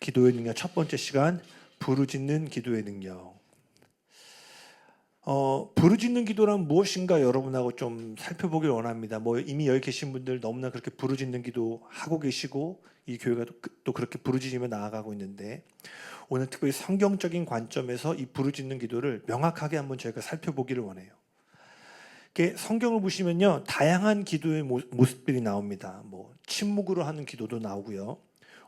기도의 능력 첫 번째 시간, 부르짖는 기도의 능력. 부르짖는 기도란 무엇인가 여러분하고 좀 살펴보길 원합니다. 이미 여기 계신 분들 너무나 그렇게 부르짖는 기도 하고 계시고 이 교회가 또 그렇게 부르짖으며 나아가고 있는데, 오늘 특별히 성경적인 관점에서 이 부르짖는 기도를 명확하게 한번 저희가 살펴보기를 원해요. 성경을 보시면요, 다양한 기도의 모습들이 나옵니다. 침묵으로 하는 기도도 나오고요,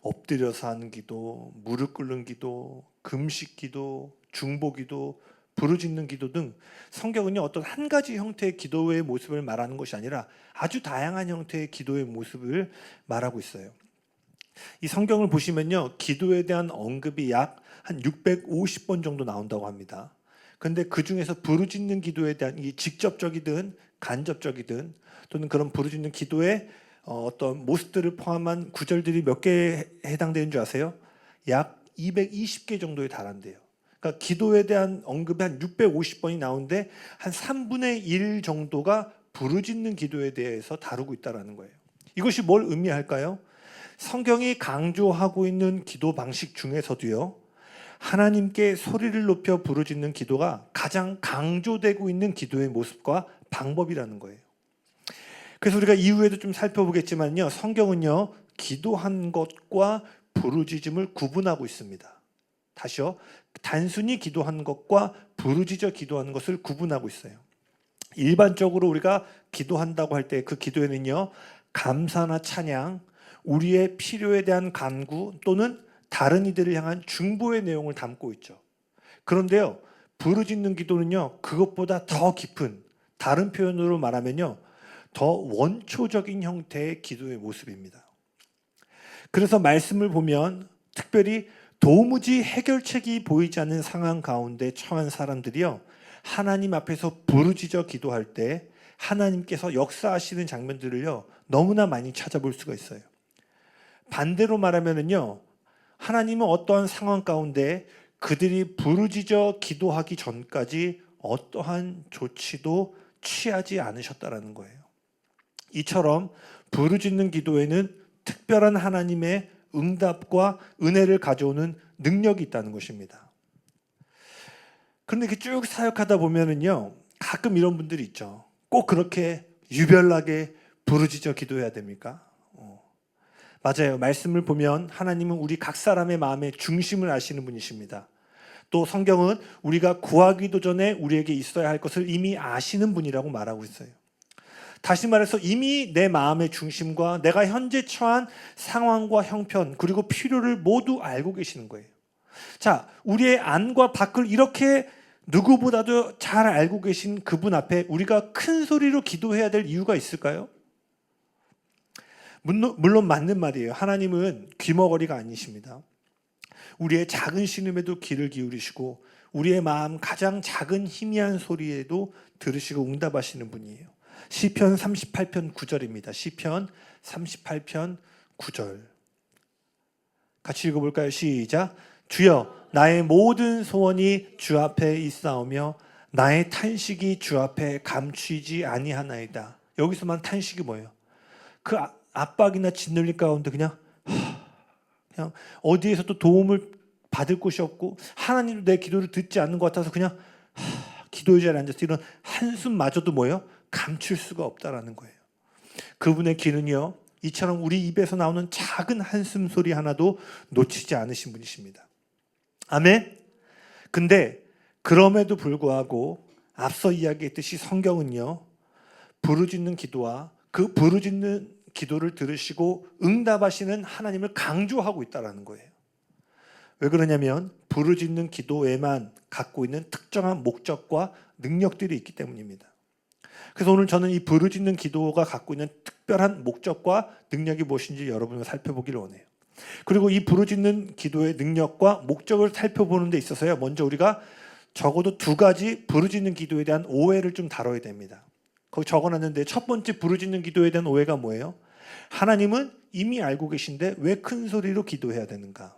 엎드려서 하는 기도, 무릎 꿇는 기도, 금식 기도, 중보 기도, 부르짖는 기도 등 성경은요, 어떤 한 가지 형태의 기도의 모습을 말하는 것이 아니라 아주 다양한 형태의 기도의 모습을 말하고 있어요. 이 성경을 보시면요, 기도에 대한 언급이 약 한 650번 정도 나온다고 합니다. 그런데 그 중에서 부르짖는 기도에 대한 이 직접적이든 간접적이든 또는 그런 부르짖는 기도의 어떤 모습들을 포함한 구절들이 몇 개에 해당되는 줄 아세요? 약 220개 정도에 달한대요. 그러니까 기도에 대한 언급이 한 650번이 나오는데 한 3분의 1 정도가 부르짖는 기도에 대해서 다루고 있다는 거예요. 이것이 뭘 의미할까요? 성경이 강조하고 있는 기도 방식 중에서도요, 하나님께 소리를 높여 부르짖는 기도가 가장 강조되고 있는 기도의 모습과 방법이라는 거예요. 그래서 우리가 이후에도 좀 살펴보겠지만요, 성경은요, 기도한 것과 부르짖음을 구분하고 있습니다. 다시요, 단순히 기도한 것과 부르짖어 기도하는 것을 구분하고 있어요. 일반적으로 우리가 기도한다고 할 때 그 기도에는요, 감사나 찬양, 우리의 필요에 대한 간구 또는 다른 이들을 향한 중보의 내용을 담고 있죠. 그런데요, 부르짖는 기도는요, 그것보다 더 깊은, 다른 표현으로 말하면요, 더 원초적인 형태의 기도의 모습입니다. 그래서 말씀을 보면 특별히 도무지 해결책이 보이지 않는 상황 가운데 처한 사람들이요, 하나님 앞에서 부르짖어 기도할 때 하나님께서 역사하시는 장면들을요, 너무나 많이 찾아볼 수가 있어요. 반대로 말하면은요, 하나님은 어떠한 상황 가운데 그들이 부르짖어 기도하기 전까지 어떠한 조치도 취하지 않으셨다라는 거예요. 이처럼 부르짖는 기도에는 특별한 하나님의 응답과 은혜를 가져오는 능력이 있다는 것입니다. 그런데 이렇게 쭉 사역하다 보면은요, 가끔 이런 분들이 있죠. 꼭 그렇게 유별나게 부르짖어 기도해야 됩니까? 맞아요. 말씀을 보면 하나님은 우리 각 사람의 마음의 중심을 아시는 분이십니다. 또 성경은 우리가 구하기도 전에 우리에게 있어야 할 것을 이미 아시는 분이라고 말하고 있어요. 다시 말해서 이미 내 마음의 중심과 내가 현재 처한 상황과 형편 그리고 필요를 모두 알고 계시는 거예요. 자, 우리의 안과 밖을 이렇게 누구보다도 잘 알고 계신 그분 앞에 우리가 큰 소리로 기도해야 될 이유가 있을까요? 물론 맞는 말이에요. 하나님은 귀머거리가 아니십니다. 우리의 작은 신음에도 귀를 기울이시고 우리의 마음 가장 작은 희미한 소리에도 들으시고 응답하시는 분이에요. 시편 38편 9절입니다. 시편 38편 9절. 같이 읽어볼까요? 시작. 주여, 나의 모든 소원이 주 앞에 있사오며 나의 탄식이 주 앞에 감추이지 아니하나이다. 여기서만 탄식이 뭐예요? 그 압박이나 짓눌림 가운데 그냥 어디에서도 도움을 받을 곳이 없고 하나님도 내 기도를 듣지 않는 것 같아서 그냥 기도의 자리에 앉아서 이런 한숨마저도 뭐예요? 감출 수가 없다라는 거예요. 그분의 귀는요, 이처럼 우리 입에서 나오는 작은 한숨 소리 하나도 놓치지 않으신 분이십니다. 아멘. 근데 그럼에도 불구하고 앞서 이야기했듯이 성경은요, 부르짖는 기도와 그 부르짖는 기도를 들으시고 응답하시는 하나님을 강조하고 있다는 거예요. 왜 그러냐면 부르짖는 기도에만 갖고 있는 특정한 목적과 능력들이 있기 때문입니다. 그래서 오늘 저는 이 부르짖는 기도가 갖고 있는 특별한 목적과 능력이 무엇인지 여러분과 살펴보기를 원해요. 그리고 이 부르짖는 기도의 능력과 목적을 살펴보는 데 있어서요, 먼저 우리가 적어도 두 가지 부르짖는 기도에 대한 오해를 좀 다뤄야 됩니다. 거기 적어놨는데 첫 번째 부르짖는 기도에 대한 오해가 뭐예요? 하나님은 이미 알고 계신데 왜 큰 소리로 기도해야 되는가?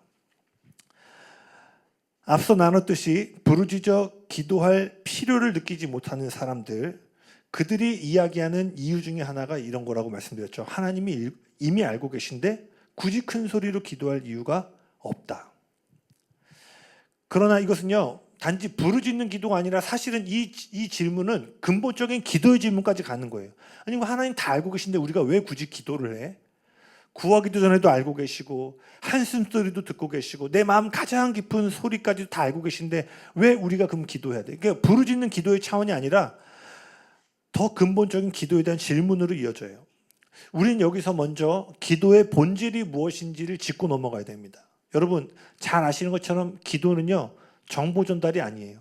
앞서 나눴듯이 부르짖어 기도할 필요를 느끼지 못하는 사람들, 그들이 이야기하는 이유 중에 하나가 이런 거라고 말씀드렸죠. 하나님이 이미 알고 계신데 굳이 큰 소리로 기도할 이유가 없다. 그러나 이것은요, 단지 부르짖는 기도가 아니라 사실은 이 질문은 근본적인 기도의 질문까지 가는 거예요. 아니, 하나님 다 알고 계신데 우리가 왜 굳이 기도를 해? 구하기도 전에도 알고 계시고 한숨소리도 듣고 계시고 내 마음 가장 깊은 소리까지도 다 알고 계신데 왜 우리가 그럼 기도해야 돼? 그러니까 부르짖는 기도의 차원이 아니라 더 근본적인 기도에 대한 질문으로 이어져요. 우리는 여기서 먼저 기도의 본질이 무엇인지를 짚고 넘어가야 됩니다. 여러분 잘 아시는 것처럼 기도는요, 정보 전달이 아니에요.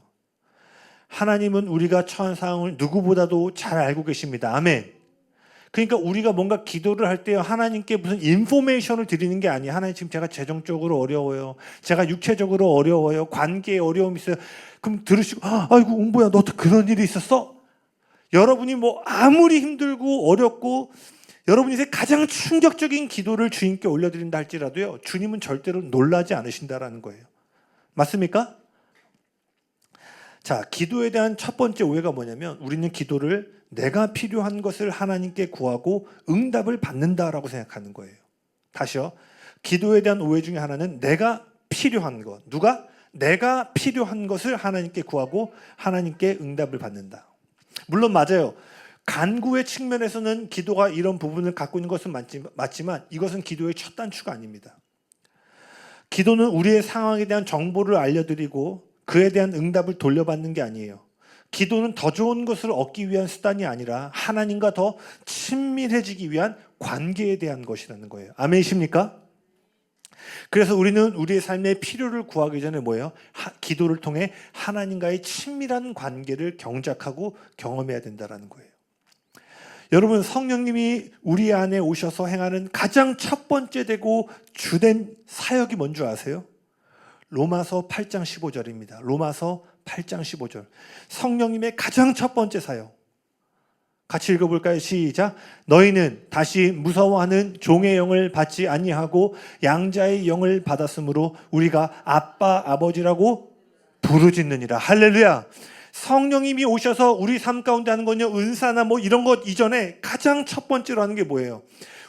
하나님은 우리가 처한 상황을 누구보다도 잘 알고 계십니다. 아멘. 그러니까 우리가 뭔가 기도를 할 때 하나님께 무슨 인포메이션을 드리는 게 아니에요. 하나님 지금 제가 재정적으로 어려워요. 제가 육체적으로 어려워요. 관계에 어려움이 있어요. 그럼 들으시고 아이고 웅보야 너도 그런 일이 있었어? 여러분이 뭐 아무리 힘들고 어렵고 여러분이 가장 충격적인 기도를 주님께 올려드린다 할지라도요, 주님은 절대로 놀라지 않으신다라는 거예요. 맞습니까? 자, 기도에 대한 첫 번째 오해가 뭐냐면 우리는 기도를 내가 필요한 것을 하나님께 구하고 응답을 받는다라고 생각하는 거예요. 다시요. 기도에 대한 오해 중에 하나는 내가 필요한 것. 누가? 내가 필요한 것을 하나님께 구하고 하나님께 응답을 받는다. 물론 맞아요. 간구의 측면에서는 기도가 이런 부분을 갖고 있는 것은 맞지만 이것은 기도의 첫 단추가 아닙니다. 기도는 우리의 상황에 대한 정보를 알려드리고 그에 대한 응답을 돌려받는 게 아니에요. 기도는 더 좋은 것을 얻기 위한 수단이 아니라 하나님과 더 친밀해지기 위한 관계에 대한 것이라는 거예요. 아멘이십니까? 그래서 우리는 우리의 삶의 필요를 구하기 전에 뭐예요? 기도를 통해 하나님과의 친밀한 관계를 경작하고 경험해야 된다는 거예요. 여러분 성령님이 우리 안에 오셔서 행하는 가장 첫 번째 되고 주된 사역이 뭔 줄 아세요? 로마서 8장 15절입니다. 로마서 8장 15절. 성령님의 가장 첫 번째 사역. 같이 읽어볼까요? 시작. 너희는 다시 무서워하는 종의 영을 받지 아니하고 양자의 영을 받았으므로 우리가 아빠 아버지라고 부르짖느니라. 할렐루야. 성령님이 오셔서 우리 삶 가운데 하는 건요, 은사나 뭐 이런 것 이전에 가장 첫 번째로 하는 게 뭐예요?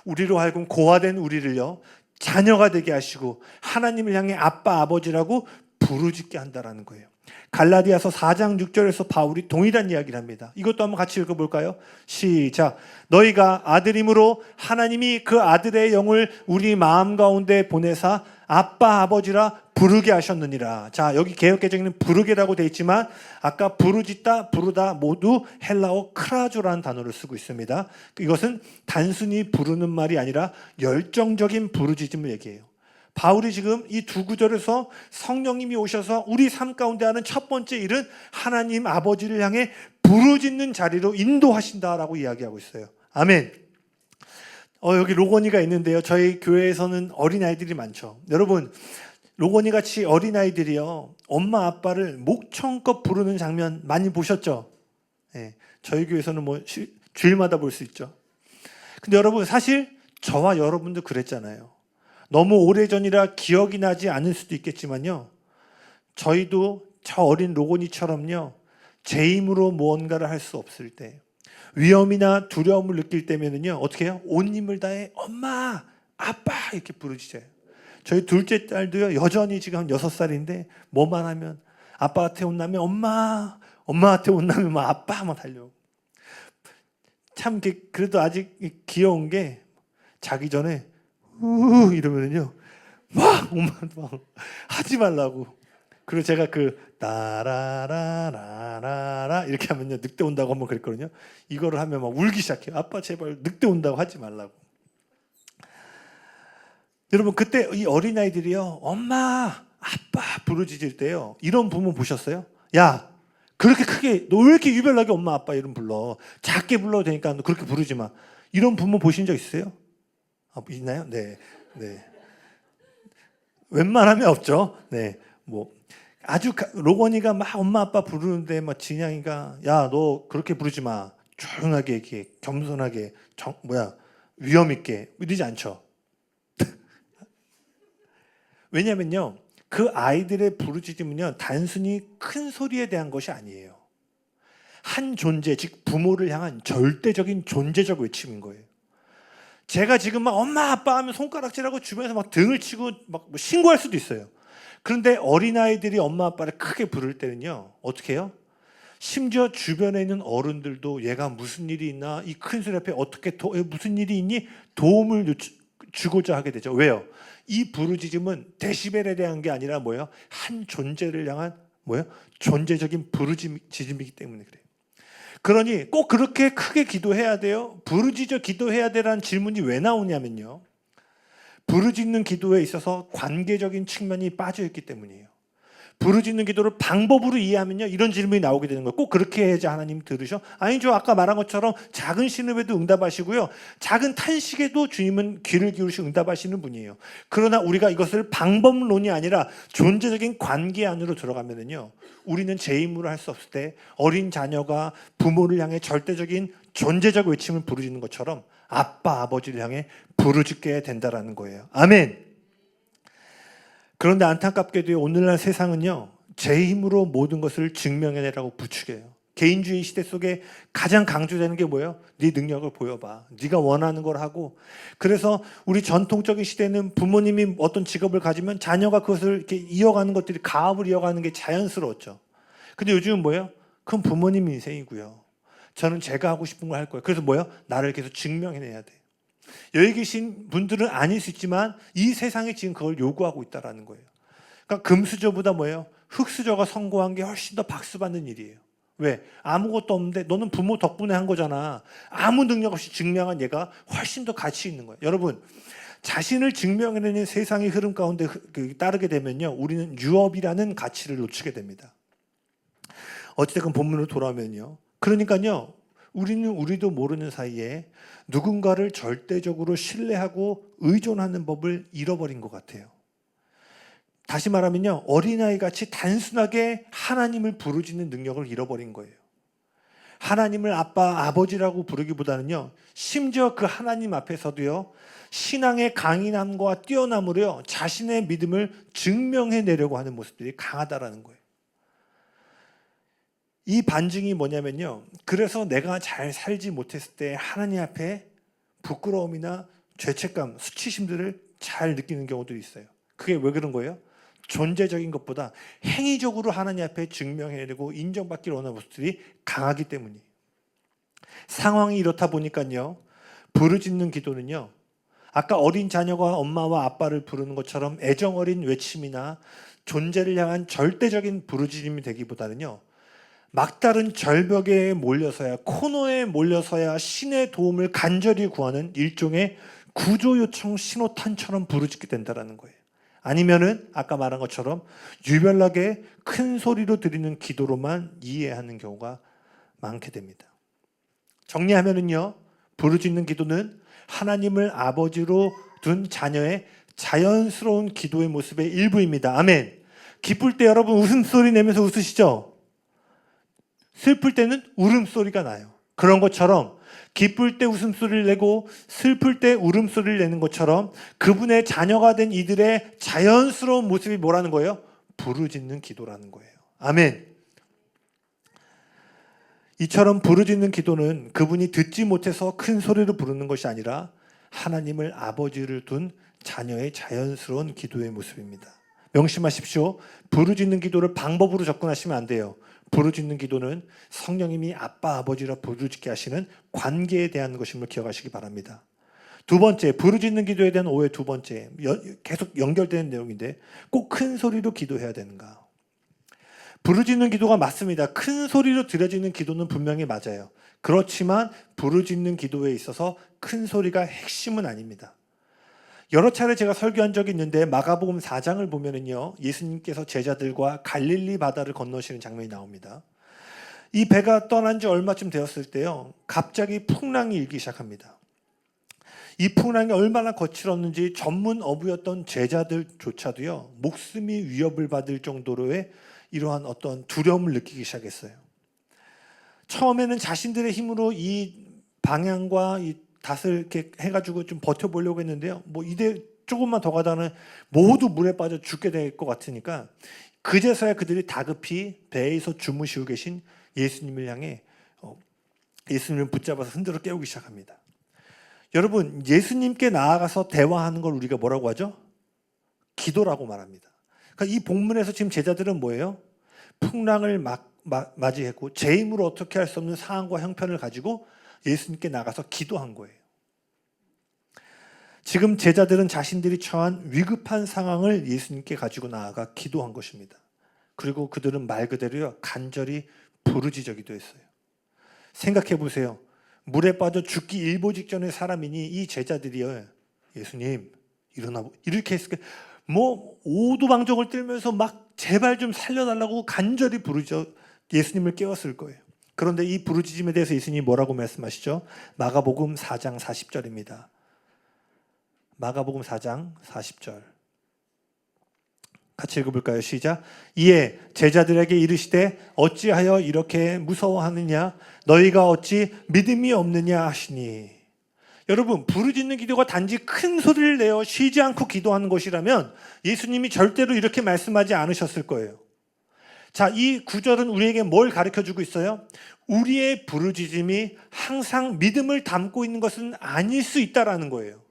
우리로 하여금 고아된 우리를요, 자녀가 되게 하시고 하나님을 향해 아빠 아버지라고 부르짖게 한다라는 거예요. 갈라디아서 4장 6절에서 바울이 동일한 이야기를 합니다. 이것도 한번 같이 읽어볼까요? 시작. 너희가 아들임으로 하나님이 그 아들의 영을 우리 마음 가운데 보내사 아빠 아버지라 부르게 하셨느니라. 자, 여기 개역개정에는 부르게라고 되어 있지만 아까 부르짖다 부르다 모두 헬라어 크라조라는 단어를 쓰고 있습니다. 이것은 단순히 부르는 말이 아니라 열정적인 부르짖음을 얘기해요. 바울이 지금 이 두 구절에서 성령님이 오셔서 우리 삶 가운데 하는 첫 번째 일은 하나님 아버지를 향해 부르짖는 자리로 인도하신다라고 이야기하고 있어요. 아멘. 여기 로건이가 있는데요. 저희 교회에서는 어린아이들이 많죠. 여러분, 로건이 같이 어린아이들이요, 엄마 아빠를 목청껏 부르는 장면 많이 보셨죠? 네, 저희 교회에서는 뭐 주일마다 볼 수 있죠. 근데 여러분, 사실 저와 여러분도 그랬잖아요. 너무 오래전이라 기억이 나지 않을 수도 있겠지만요, 저희도 저 어린 로건이처럼요, 제 힘으로 무언가를 할 수 없을 때, 위험이나 두려움을 느낄 때면은요, 어떻게 해요? 온 힘을 다해 엄마, 아빠 이렇게 부르짖어요. 저희 둘째 딸도요, 여전히 지금 한 6살인데 뭐만 하면 아빠한테 혼나면 엄마, 엄마한테 혼나면 막 아빠 하면 달려오고. 참 그래도 아직 귀여운 게 자기 전에 이러면은요, 막 엄마한테 막 하지 말라고. 그리고 제가 따라라라라라 이렇게 하면요, 늑대 온다고 한번 그랬거든요. 이거를 하면 막 울기 시작해요. 아빠 제발 늑대 온다고 하지 말라고. 여러분, 그때 이 어린아이들이요, 엄마 아빠 부르짖을 때요, 이런 부모 보셨어요? 야, 그렇게 크게, 너 왜 이렇게 유별나게 엄마 아빠 이름 불러? 작게 불러도 되니까 너 그렇게 부르지 마. 이런 부모 보신 적 있어요? 있나요? 네. 웬만하면 없죠. 네. 뭐 아주 로건이가 막 엄마 아빠 부르는데 막 진양이가 야, 너 그렇게 부르지 마. 조용하게 이렇게 겸손하게 위험 있게 이러지 않죠. 왜냐면요, 그 아이들의 부르짖음은요, 단순히 큰 소리에 대한 것이 아니에요. 한 존재, 즉 부모를 향한 절대적인 존재적 외침인 거예요. 제가 지금 막 엄마 아빠 하면 손가락질하고 주변에서 막 등을 치고 막뭐 신고할 수도 있어요. 그런데 어린아이들이 엄마 아빠를 크게 부를 때는요, 어떻게 해요? 심지어 주변에 있는 어른들도 얘가 무슨 일이 있나, 이 큰 소리 앞에 어떻게 무슨 일이 있니? 도움을 주고자 하게 되죠. 왜요? 이 부르짖음은 데시벨에 대한 게 아니라 뭐예요? 한 존재를 향한 뭐예요? 존재적인 부르짖음이기 때문에 그래요. 그러니 꼭 그렇게 크게 기도해야 돼요? 부르짖어 기도해야 되라는 질문이 왜 나오냐면요, 부르짖는 기도에 있어서 관계적인 측면이 빠져 있기 때문이에요. 부르짖는 기도를 방법으로 이해하면요, 이런 질문이 나오게 되는 거예요. 꼭 그렇게 해야지 하나님 들으셔? 아니죠. 아까 말한 것처럼 작은 신음에도 응답하시고요, 작은 탄식에도 주님은 귀를 기울이시고 응답하시는 분이에요. 그러나 우리가 이것을 방법론이 아니라 존재적인 관계 안으로 들어가면은요, 우리는 제 힘으로 할 수 없을 때 어린 자녀가 부모를 향해 절대적인 존재적 외침을 부르짖는 것처럼 아빠 아버지를 향해 부르짖게 된다라는 거예요. 아멘. 그런데 안타깝게도 오늘날 세상은요, 제 힘으로 모든 것을 증명해내라고 부추겨요. 개인주의 시대 속에 가장 강조되는 게 뭐예요? 네 능력을 보여봐. 네가 원하는 걸 하고. 그래서 우리 전통적인 시대는 부모님이 어떤 직업을 가지면 자녀가 그것을 이렇게 이어가는 것들이, 가업을 이어가는 게 자연스러웠죠. 근데 요즘은 뭐예요? 그건 부모님 인생이고요, 저는 제가 하고 싶은 걸 할 거예요. 그래서 뭐예요? 나를 계속 증명해내야 돼. 여기 계신 분들은 아닐 수 있지만 이 세상이 지금 그걸 요구하고 있다는 거예요. 그러니까 금수저보다 뭐예요? 흙수저가 성공한 게 훨씬 더 박수받는 일이에요. 왜? 아무것도 없는데 너는 부모 덕분에 한 거잖아. 아무 능력 없이 증명한 얘가 훨씬 더 가치 있는 거예요. 여러분, 자신을 증명해내는 세상의 흐름 가운데 따르게 되면요, 우리는 유업이라는 가치를 놓치게 됩니다. 어찌됐건 본문으로 돌아오면요, 그러니까요, 우리도 모르는 사이에 누군가를 절대적으로 신뢰하고 의존하는 법을 잃어버린 것 같아요. 다시 말하면요, 어린아이 같이 단순하게 하나님을 부르짖는 능력을 잃어버린 거예요. 하나님을 아빠, 아버지라고 부르기보다는요, 심지어 그 하나님 앞에서도요, 신앙의 강인함과 뛰어남으로요, 자신의 믿음을 증명해내려고 하는 모습들이 강하다라는 거예요. 이 반증이 뭐냐면요, 그래서 내가 잘 살지 못했을 때 하나님 앞에 부끄러움이나 죄책감, 수치심들을 잘 느끼는 경우도 있어요. 그게 왜 그런 거예요? 존재적인 것보다 행위적으로 하나님 앞에 증명해내고 인정받기를 원하는 모습들이 강하기 때문이에요. 상황이 이렇다 보니까요, 부르짖는 기도는요, 아까 어린 자녀가 엄마와 아빠를 부르는 것처럼 애정어린 외침이나 존재를 향한 절대적인 부르짖음이 되기보다는요, 막다른 절벽에 몰려서야, 코너에 몰려서야 신의 도움을 간절히 구하는 일종의 구조 요청 신호탄처럼 부르짖게 된다는 거예요. 아니면은 아까 말한 것처럼 유별나게 큰 소리로 드리는 기도로만 이해하는 경우가 많게 됩니다. 정리하면은요, 부르짖는 기도는 하나님을 아버지로 둔 자녀의 자연스러운 기도의 모습의 일부입니다. 아멘. 기쁠 때 여러분 웃음소리 내면서 웃으시죠? 슬플 때는 울음소리가 나요. 그런 것처럼 기쁠 때 웃음소리를 내고 슬플 때 울음소리를 내는 것처럼 그분의 자녀가 된 이들의 자연스러운 모습이 뭐라는 거예요? 부르짖는 기도라는 거예요. 아멘. 이처럼 부르짖는 기도는 그분이 듣지 못해서 큰 소리로 부르는 것이 아니라 하나님을 아버지를 둔 자녀의 자연스러운 기도의 모습입니다. 명심하십시오. 부르짖는 기도를 방법으로 접근하시면 안 돼요. 부르짖는 기도는 성령님이 아빠 아버지라 부르짖게 하시는 관계에 대한 것임을 기억하시기 바랍니다. 두 번째, 부르짖는 기도에 대한 오해 두 번째, 계속 연결되는 내용인데 꼭 큰 소리로 기도해야 되는가? 부르짖는 기도가 맞습니다. 큰 소리로 드려지는 기도는 분명히 맞아요. 그렇지만 부르짖는 기도에 있어서 큰 소리가 핵심은 아닙니다. 여러 차례 제가 설교한 적이 있는데 마가복음 4장을 보면은요, 예수님께서 제자들과 갈릴리 바다를 건너시는 장면이 나옵니다. 이 배가 떠난 지 얼마쯤 되었을 때요, 갑자기 풍랑이 일기 시작합니다. 이 풍랑이 얼마나 거칠었는지 전문 어부였던 제자들조차도요, 목숨이 위협을 받을 정도로의 이러한 어떤 두려움을 느끼기 시작했어요. 처음에는 자신들의 힘으로 이 방향과 이 닷을 이렇게 해가지고 좀 버텨보려고 했는데요, 뭐 이대 조금만 더 가다는 모두 물에 빠져 죽게 될 것 같으니까 그제서야 그들이 다급히 배에서 주무시고 계신 예수님을 향해 예수님을 붙잡아서 흔들어 깨우기 시작합니다. 여러분, 예수님께 나아가서 대화하는 걸 우리가 뭐라고 하죠? 기도라고 말합니다. 그러니까 이 본문에서 지금 제자들은 뭐예요? 풍랑을 맞이했고 제 힘으로 어떻게 할 수 없는 상황과 형편을 가지고 예수님께 나가서 기도한 거예요. 지금 제자들은 자신들이 처한 위급한 상황을 예수님께 가지고 나아가 기도한 것입니다. 그리고 그들은 말 그대로요, 간절히 부르짖기도 했어요. 생각해 보세요. 물에 빠져 죽기 일보 직전의 사람이니 이 제자들이요, 예수님 일어나, 이렇게 했을 때 뭐 오두방정을 떨면서 막 제발 좀 살려달라고 간절히 부르짖어 예수님을 깨웠을 거예요. 그런데 이 부르짖음에 대해서 예수님이 뭐라고 말씀하시죠? 마가복음 4장 40절입니다. 마가복음 4장 40절 같이 읽어볼까요? 시작. 이에 제자들에게 이르시되 어찌하여 이렇게 무서워하느냐? 너희가 어찌 믿음이 없느냐 하시니. 여러분, 부르짖는 기도가 단지 큰 소리를 내어 쉬지 않고 기도하는 것이라면 예수님이 절대로 이렇게 말씀하지 않으셨을 거예요. 자, 이 구절은 우리에게 뭘 가르쳐주고 있어요? 우리의 부르짖음이 항상 믿음을 담고 있는 것은 아닐 수 있다라는 거예요.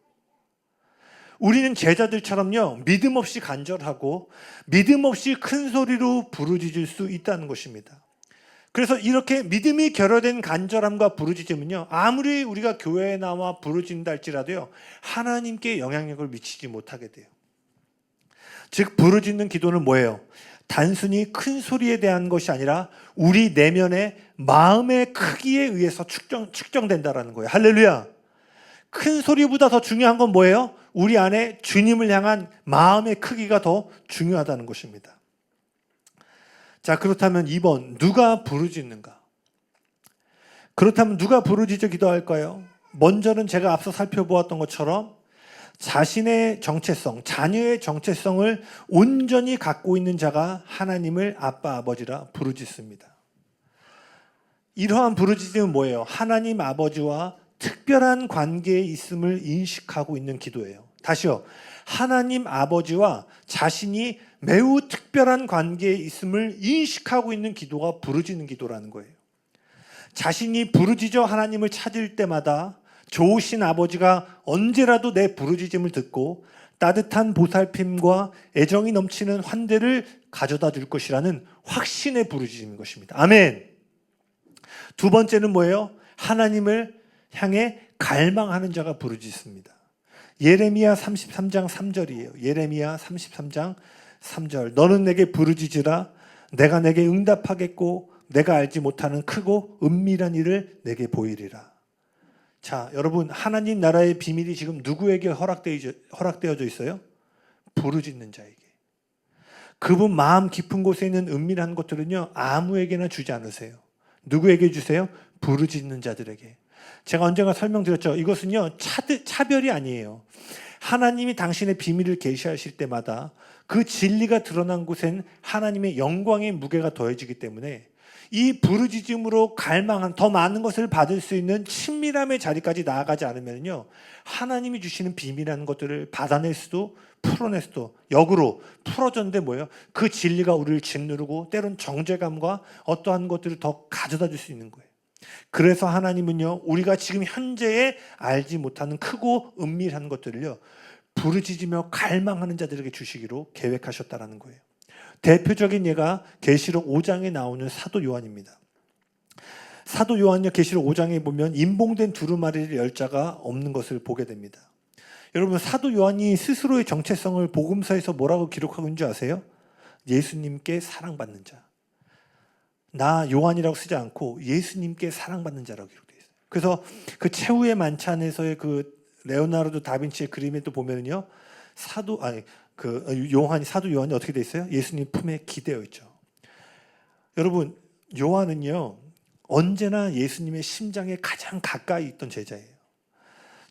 우리는 제자들처럼요, 믿음 없이 간절하고 믿음 없이 큰 소리로 부르짖을 수 있다는 것입니다. 그래서 이렇게 믿음이 결여된 간절함과 부르짖음은요, 아무리 우리가 교회에 나와 부르짖는다 할지라도요, 하나님께 영향력을 미치지 못하게 돼요. 즉 부르짖는 기도는 뭐예요? 단순히 큰 소리에 대한 것이 아니라 우리 내면의 마음의 크기에 의해서 측정된다라는 거예요. 할렐루야. 큰 소리보다 더 중요한 건 뭐예요? 우리 안에 주님을 향한 마음의 크기가 더 중요하다는 것입니다. 자, 그렇다면 2번, 누가 부르짖는가? 그렇다면 누가 부르짖어 기도할까요? 먼저는 제가 앞서 살펴보았던 것처럼 자신의 정체성, 자녀의 정체성을 온전히 갖고 있는 자가 하나님을 아빠, 아버지라 부르짖습니다. 이러한 부르짖음은 뭐예요? 하나님 아버지와 특별한 관계에 있음을 인식하고 있는 기도예요. 다시요. 하나님 아버지와 자신이 매우 특별한 관계에 있음을 인식하고 있는 기도가 부르짖는 기도라는 거예요. 자신이 부르짖어 하나님을 찾을 때마다 좋으신 아버지가 언제라도 내 부르짖음을 듣고 따뜻한 보살핌과 애정이 넘치는 환대를 가져다 줄 것이라는 확신의 부르짖음인 것입니다. 아멘. 두 번째는 뭐예요? 하나님을 향해 갈망하는 자가 부르짖습니다. 예레미야 33장 3절이에요. 예레미야 33장 3절. 너는 내게 부르짖으라. 내가 내게 응답하겠고 내가 알지 못하는 크고 은밀한 일을 내게 보이리라. 자, 여러분, 하나님 나라의 비밀이 지금 누구에게 허락되어져 있어요? 부르짖는 자에게. 그분 마음 깊은 곳에 있는 은밀한 것들은요, 아무에게나 주지 않으세요. 누구에게 주세요? 부르짖는 자들에게. 제가 언젠가 설명드렸죠. 이것은요, 차별이 아니에요. 하나님이 당신의 비밀을 계시하실 때마다 그 진리가 드러난 곳엔 하나님의 영광의 무게가 더해지기 때문에 이 부르짖음으로 갈망한 더 많은 것을 받을 수 있는 친밀함의 자리까지 나아가지 않으면요, 하나님이 주시는 비밀이라는 것들을 받아낼 수도 풀어낼 수도, 역으로 풀어졌는데 뭐예요? 그 진리가 우리를 짓누르고 때론 정죄감과 어떠한 것들을 더 가져다 줄 수 있는 거예요. 그래서 하나님은요, 우리가 지금 현재에 알지 못하는 크고 은밀한 것들을요, 부르짖으며 갈망하는 자들에게 주시기로 계획하셨다라는 거예요. 대표적인 예가 계시록 5장에 나오는 사도 요한입니다. 사도 요한요, 계시록 5장에 보면 임봉된 두루마리 열자가 없는 것을 보게 됩니다. 여러분, 사도 요한이 스스로의 정체성을 복음서에서 뭐라고 기록하고 있는 줄 아세요? 예수님께 사랑받는 자. 나 요한이라고 쓰지 않고 예수님께 사랑받는 자라고 기록되어 있어요. 그래서 그 최후의 만찬에서의 그 레오나르도 다빈치의 그림에도 보면은요, 사도 요한이 어떻게 돼 있어요? 예수님 품에 기대어 있죠. 여러분, 요한은요, 언제나 예수님의 심장에 가장 가까이 있던 제자예요.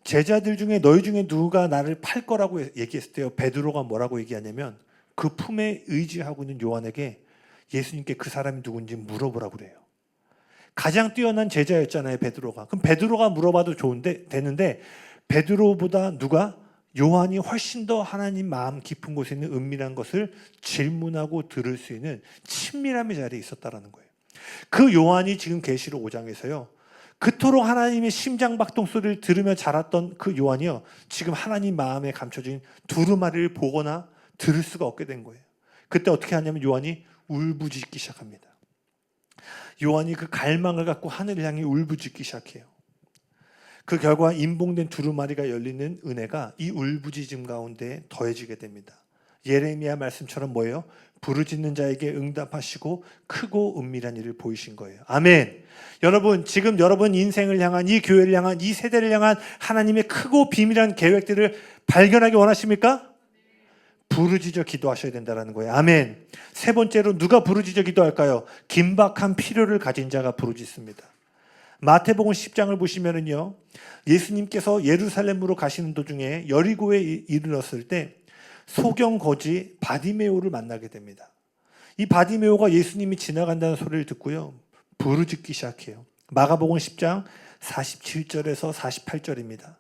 제자들 중에 너희 중에 누가 나를 팔 거라고 얘기했을 때요, 베드로가 뭐라고 얘기하냐면 그 품에 의지하고 있는 요한에게 예수님께 그 사람이 누군지 물어보라고 그래요. 가장 뛰어난 제자였잖아요, 베드로가. 그럼 베드로가 물어봐도 되는데 베드로보다 누가? 요한이 훨씬 더 하나님 마음 깊은 곳에 있는 은밀한 것을 질문하고 들을 수 있는 친밀함의 자리에 있었다라는 거예요. 그 요한이 지금 계시록 5장에서요, 그토록 하나님의 심장박동 소리를 들으며 자랐던 그 요한이요, 지금 하나님 마음에 감춰진 두루마리를 보거나 들을 수가 없게 된 거예요. 그때 어떻게 하냐면 요한이 울부짖기 시작합니다. 요한이 그 갈망을 갖고 하늘을 향해 울부짖기 시작해요. 그 결과 임봉된 두루마리가 열리는 은혜가 이 울부짖음 가운데 더해지게 됩니다. 예레미야 말씀처럼 뭐예요? 부르짖는 자에게 응답하시고 크고 은밀한 일을 보이신 거예요. 아멘. 여러분, 지금 여러분 인생을 향한, 이 교회를 향한, 이 세대를 향한 하나님의 크고 비밀한 계획들을 발견하기 원하십니까? 부르짖어 기도하셔야 된다는 거예요. 아멘. 세 번째로 누가 부르짖어 기도할까요? 긴박한 필요를 가진 자가 부르짖습니다. 마태복음 10장을 보시면은요, 예수님께서 예루살렘으로 가시는 도중에 여리고에 이르렀을 때 소경 거지 바디메오를 만나게 됩니다. 이 바디메오가 예수님이 지나간다는 소리를 듣고요, 부르짖기 시작해요. 마가복음 10장 47절에서 48절입니다.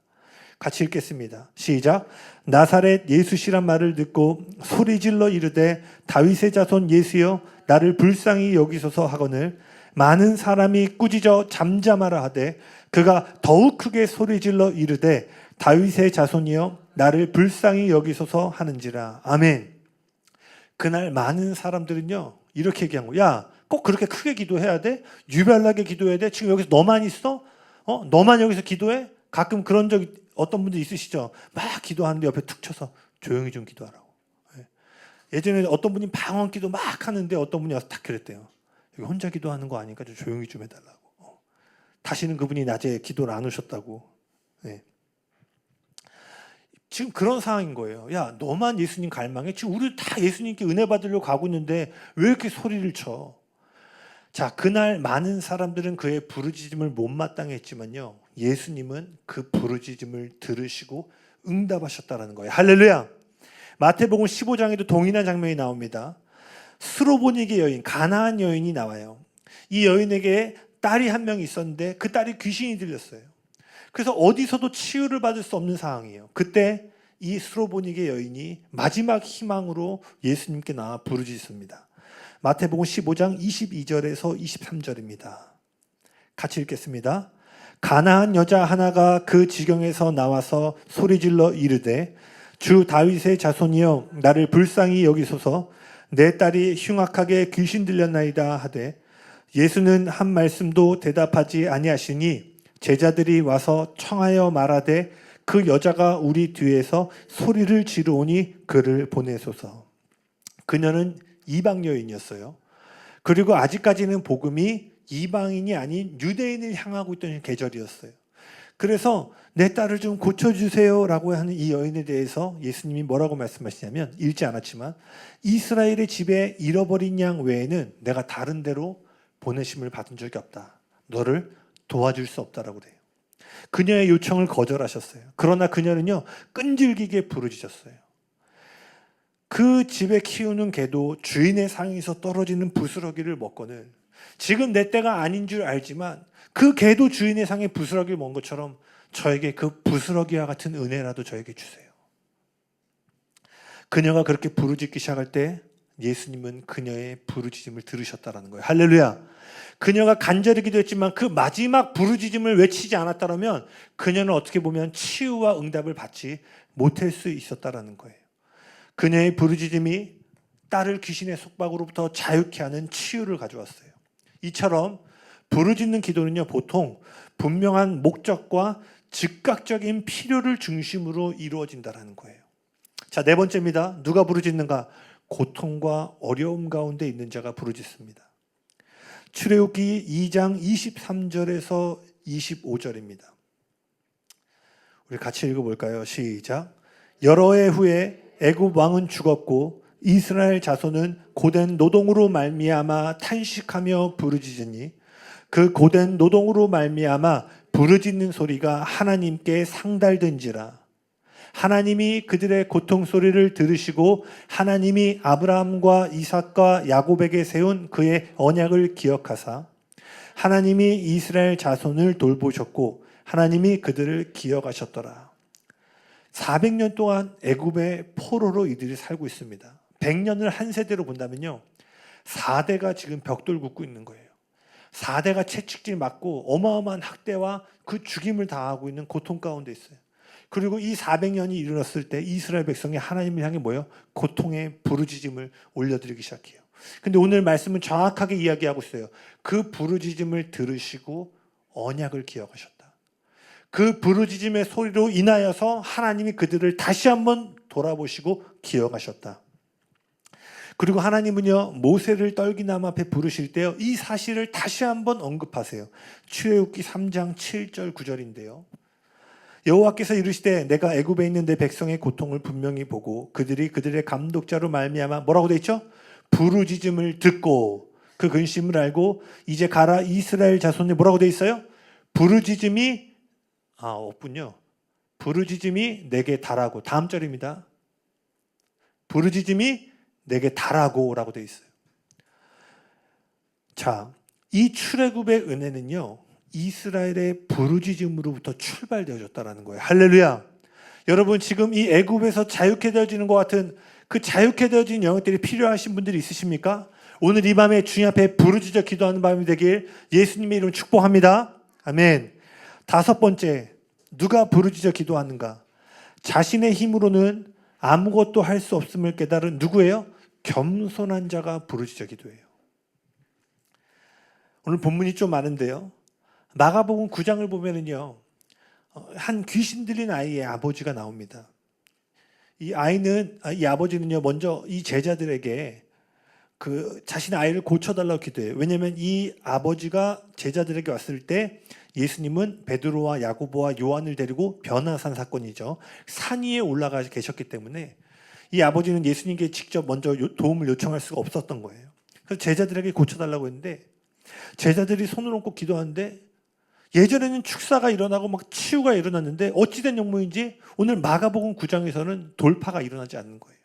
같이 읽겠습니다. 시작. 나사렛 예수시란 말을 듣고 소리질러 이르되 다윗의 자손 예수여 나를 불쌍히 여기소서 하거늘 많은 사람이 꾸짖어 잠잠하라 하되 그가 더욱 크게 소리질러 이르되 다윗의 자손이여 나를 불쌍히 여기소서 하는지라. 아멘. 그날 많은 사람들은요 이렇게 얘기한 거야. 야, 꼭 그렇게 크게 기도해야 돼? 유별나게 기도해야 돼? 지금 여기서 너만 있어? 너만 여기서 기도해? 가끔 그런 적 어떤 분들 있으시죠? 막 기도하는데 옆에 툭 쳐서 조용히 좀 기도하라고. 예전에 어떤 분이 방언 기도 막 하는데 어떤 분이 와서 딱 그랬대요. 여기 혼자 기도하는 거 아니니까 좀 조용히 좀 해달라고. 다시는 그분이 낮에 기도를 안 오셨다고. 네. 지금 그런 상황인 거예요. 야, 너만 예수님 갈망해? 지금 우리 다 예수님께 은혜 받으려고 가고 있는데 왜 이렇게 소리를 쳐? 자, 그날 많은 사람들은 그의 부르짖음을 못마땅해 했지만요, 예수님은 그 부르짖음을 들으시고 응답하셨다는 거예요. 할렐루야. 마태복음 15장에도 동일한 장면이 나옵니다. 스로보니게 여인, 가나안 여인이 나와요. 이 여인에게 딸이 한 명 있었는데 그 딸이 귀신이 들렸어요. 그래서 어디서도 치유를 받을 수 없는 상황이에요. 그때 이 스로보니게 여인이 마지막 희망으로 예수님께 나와 부르짖습니다. 마태복음 15장 22절에서 23절입니다. 같이 읽겠습니다. 가나안 여자 하나가 그 지경에서 나와서 소리질러 이르되 주 다윗의 자손이여 나를 불쌍히 여기소서 내 딸이 흉악하게 귀신 들렸나이다 하되 예수는 한 말씀도 대답하지 아니하시니 제자들이 와서 청하여 말하되 그 여자가 우리 뒤에서 소리를 지르오니 그를 보내소서. 그녀는 이방 여인이었어요. 그리고 아직까지는 복음이 이방인이 아닌 유대인을 향하고 있던 계절이었어요. 그래서 내 딸을 좀 고쳐주세요 라고 하는 이 여인에 대해서 예수님이 뭐라고 말씀하시냐면, 읽지 않았지만 이스라엘의 집에 잃어버린 양 외에는 내가 다른 데로 보내심을 받은 적이 없다. 너를 도와줄 수 없다라고 돼요. 그녀의 요청을 거절하셨어요. 그러나 그녀는요 끈질기게 부르짖었어요. 그 집에 키우는 개도 주인의 상에서 떨어지는 부스러기를 먹거늘 지금 내 때가 아닌 줄 알지만 그 개도 주인의 상에 부스러기를 먹은 것처럼 저에게 그 부스러기와 같은 은혜라도 저에게 주세요. 그녀가 그렇게 부르짖기 시작할 때 예수님은 그녀의 부르짖음을 들으셨다는 거예요. 할렐루야. 그녀가 간절히 기도했지만 그 마지막 부르짖음을 외치지 않았다면 그녀는 어떻게 보면 치유와 응답을 받지 못할 수 있었다는 거예요. 그녀의 부르짖음이 딸을 귀신의 속박으로부터 자유케 하는 치유를 가져왔어요. 이처럼 부르짖는 기도는요 보통 분명한 목적과 즉각적인 필요를 중심으로 이루어진다는 거예요. 자, 네 번째입니다. 누가 부르짖는가? 고통과 어려움 가운데 있는 자가 부르짖습니다. 출애굽기 2장 23절에서 25절입니다. 우리 같이 읽어볼까요? 시작. 여러 해 후에 애굽 왕은 죽었고 이스라엘 자손은 고된 노동으로 말미암아 탄식하며 부르짖으니 그 고된 노동으로 말미암아 부르짖는 소리가 하나님께 상달된지라. 하나님이 그들의 고통 소리를 들으시고 하나님이 아브라함과 이삭과 야곱에게 세운 그의 언약을 기억하사 하나님이 이스라엘 자손을 돌보셨고 하나님이 그들을 기억하셨더라. 400년 동안 애굽의 포로로 이들이 살고 있습니다. 100년을 한 세대로 본다면요 4대가 지금 벽돌 굽고 있는 거예요. 4대가 채찍질 맞고 어마어마한 학대와 그 죽임을 당하고 있는 고통 가운데 있어요. 그리고 이 400년이 이르렀을 때 이스라엘 백성이 하나님을 향해 뭐예요? 고통의 부르짖음을 올려드리기 시작해요. 근데 오늘 말씀은 정확하게 이야기하고 있어요. 그 부르짖음을 들으시고 언약을 기억하셨다. 그 부르짖음의 소리로 인하여서 하나님이 그들을 다시 한번 돌아보시고 기억하셨다. 그리고 하나님은요, 모세를 떨기나무 앞에 부르실 때요, 이 사실을 다시 한번 언급하세요. 출애굽기 3장 7절 9절인데요. 여호와께서 이르시되 내가 애굽에 있는 내 백성의 고통을 분명히 보고 그들이 그들의 감독자로 말미암아 뭐라고 돼 있죠? 부르짖음을 듣고 그 근심을 알고 이제 가라 이스라엘 자손이 뭐라고 돼 있어요? 부르짖음이 없군요. 부르짖음이 내게 달하고 다음 절입니다. 부르짖음이 내게 달하고라고 돼 있어요. 자, 이 출애굽의 은혜는요, 이스라엘의 부르짖음으로부터 출발되어졌다라는 거예요. 할렐루야. 여러분 지금 이 애굽에서 자유케 되어지는 것 같은 그 자유케 되어진 영역들이 필요하신 분들이 있으십니까? 오늘 이 밤에 주님 앞에 부르짖어 기도하는 밤이 되길 예수님의 이름으로 축복합니다. 아멘. 5번째, 누가 부르짖어 기도하는가? 자신의 힘으로는 아무것도 할 수 없음을 깨달은 누구예요? 겸손한 자가 부르짖어 기도해요. 오늘 본문이 좀 많은데요. 마가복음 9장을 보면은요, 한 귀신 들린 아이의 아버지가 나옵니다. 이 아버지는요, 먼저 이 제자들에게 그 자신의 아이를 고쳐달라고 기도해요. 왜냐하면 이 아버지가 제자들에게 왔을 때 예수님은 베드로와 야고보와 요한을 데리고 변화산 사건이죠. 산 위에 올라가 계셨기 때문에 이 아버지는 예수님께 직접 먼저 도움을 요청할 수가 없었던 거예요. 그래서 제자들에게 고쳐달라고 했는데 제자들이 손을 얹고 기도하는데 예전에는 축사가 일어나고 막 치유가 일어났는데 어찌된 영문인지 오늘 마가복음 9장에서는 돌파가 일어나지 않는 거예요.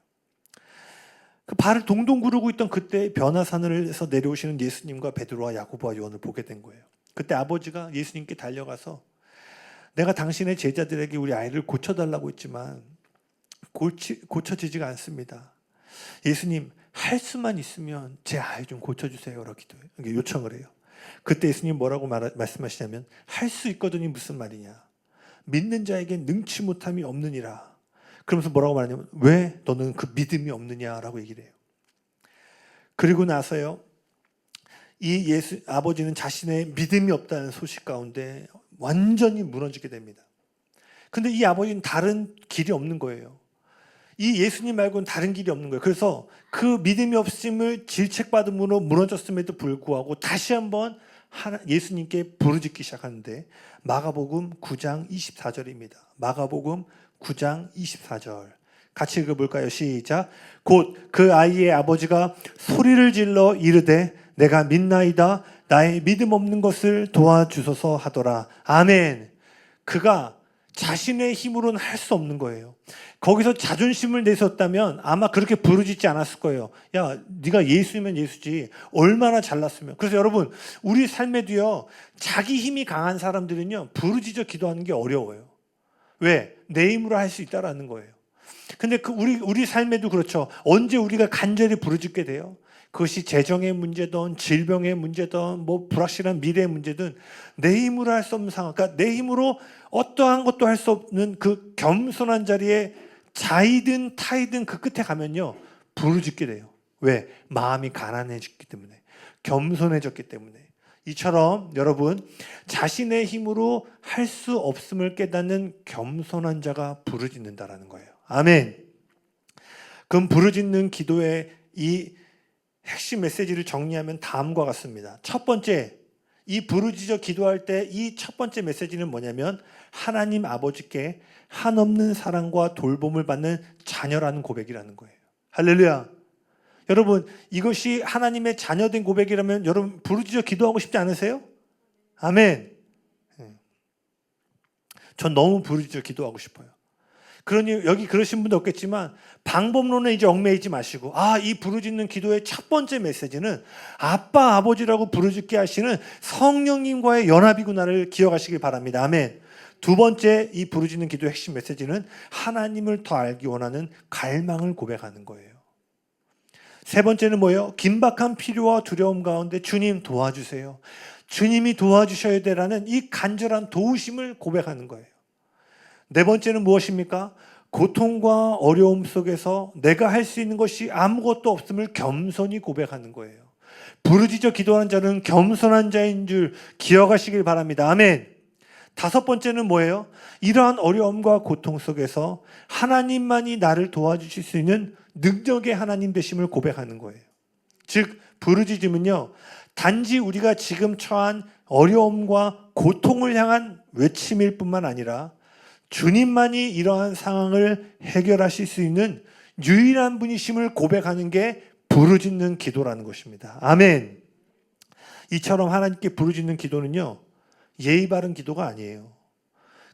그 발을 동동 구르고 있던 그때 변화산에서 내려오시는 예수님과 베드로와 야고보와 요한을 보게 된 거예요. 그때 아버지가 예수님께 달려가서 내가 당신의 제자들에게 우리 아이를 고쳐달라고 했지만 고쳐지지가 않습니다. 예수님 할 수만 있으면 제 아이 좀 고쳐주세요. 라고 요청을 해요. 그때 예수님 뭐라고 말씀하시냐면 할 수 있거든이 무슨 말이냐. 믿는 자에겐 능치 못함이 없느니라. 그러면서 뭐라고 말하냐면 왜 너는 그 믿음이 없느냐라고 얘기를 해요. 그리고 나서요. 이 아버지는 자신의 믿음이 없다는 소식 가운데 완전히 무너지게 됩니다. 근데 이 아버지는 다른 길이 없는 거예요. 이 예수님 말고는 다른 길이 없는 거예요. 그래서 그 믿음이 없음을 질책받음으로 무너졌음에도 불구하고 다시 한번 예수님께 부르짖기 시작하는데 마가복음 9장 24절입니다. 마가복음 9장 24절 같이 읽어볼까요? 시작. 곧 그 아이의 아버지가 소리를 질러 이르되 내가 믿나이다 나의 믿음 없는 것을 도와주소서 하더라. 아멘. 그가 자신의 힘으로는 할 수 없는 거예요. 거기서 자존심을 내세웠다면 아마 그렇게 부르짖지 않았을 거예요. 야, 네가 예수면 예수지. 얼마나 잘났으면. 그래서 여러분, 우리 삶에도요, 자기 힘이 강한 사람들은요, 부르짖어 기도하는 게 어려워요. 왜? 내 힘으로 할 수 있다라는 거예요. 근데 우리 삶에도 그렇죠. 언제 우리가 간절히 부르짖게 돼요? 그것이 재정의 문제든 질병의 문제든 뭐 불확실한 미래의 문제든 내 힘으로 할 수 없는 상황, 그러니까 내 힘으로 어떠한 것도 할 수 없는 그 겸손한 자리에 자이든 타이든 그 끝에 가면요 부르짖게 돼요. 왜? 마음이 가난해졌기 때문에, 겸손해졌기 때문에. 이처럼 여러분 자신의 힘으로 할 수 없음을 깨닫는 겸손한 자가 부르짖는다라는 거예요. 아멘. 그럼 부르짖는 기도의 이 핵심 메시지를 정리하면 다음과 같습니다. 첫 번째, 이 부르짖어 기도할 때 이 첫 번째 메시지는 뭐냐면 하나님 아버지께 한없는 사랑과 돌봄을 받는 자녀라는 고백이라는 거예요. 할렐루야. 여러분 이것이 하나님의 자녀된 고백이라면 여러분 부르짖어 기도하고 싶지 않으세요? 아멘. 전 너무 부르짖어 기도하고 싶어요. 그러니 여기 그러신 분도 없겠지만 방법론에 이제 얽매이지 마시고 이 부르짖는 기도의 첫 번째 메시지는 아빠 아버지라고 부르짖게 하시는 성령님과의 연합이구나를 기억하시길 바랍니다. 아멘. 두 번째 이 부르짖는 기도의 핵심 메시지는 하나님을 더 알기 원하는 갈망을 고백하는 거예요. 세 번째는 뭐예요? 긴박한 필요와 두려움 가운데 주님 도와주세요. 주님이 도와주셔야 되라는 이 간절한 도우심을 고백하는 거예요. 네 번째는 무엇입니까? 고통과 어려움 속에서 내가 할 수 있는 것이 아무것도 없음을 겸손히 고백하는 거예요. 부르짖어 기도하는 자는 겸손한 자인 줄 기억하시길 바랍니다. 아멘. 다섯 번째는 뭐예요? 이러한 어려움과 고통 속에서 하나님만이 나를 도와주실 수 있는 능력의 하나님 되심을 고백하는 거예요. 즉 부르짖음은요, 단지 우리가 지금 처한 어려움과 고통을 향한 외침일 뿐만 아니라 주님만이 이러한 상황을 해결하실 수 있는 유일한 분이심을 고백하는 게 부르짖는 기도라는 것입니다. 아멘. 이처럼 하나님께 부르짖는 기도는요, 예의 바른 기도가 아니에요.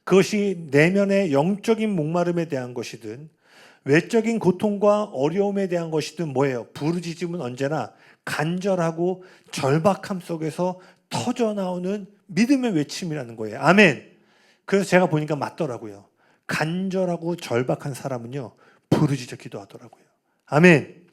그것이 내면의 영적인 목마름에 대한 것이든 외적인 고통과 어려움에 대한 것이든 뭐예요? 부르짖음은 언제나 간절하고 절박함 속에서 터져나오는 믿음의 외침이라는 거예요. 아멘. 그래서 제가 보니까 맞더라고요. 간절하고 절박한 사람은요, 부르짖어 기도하더라고요. 아멘.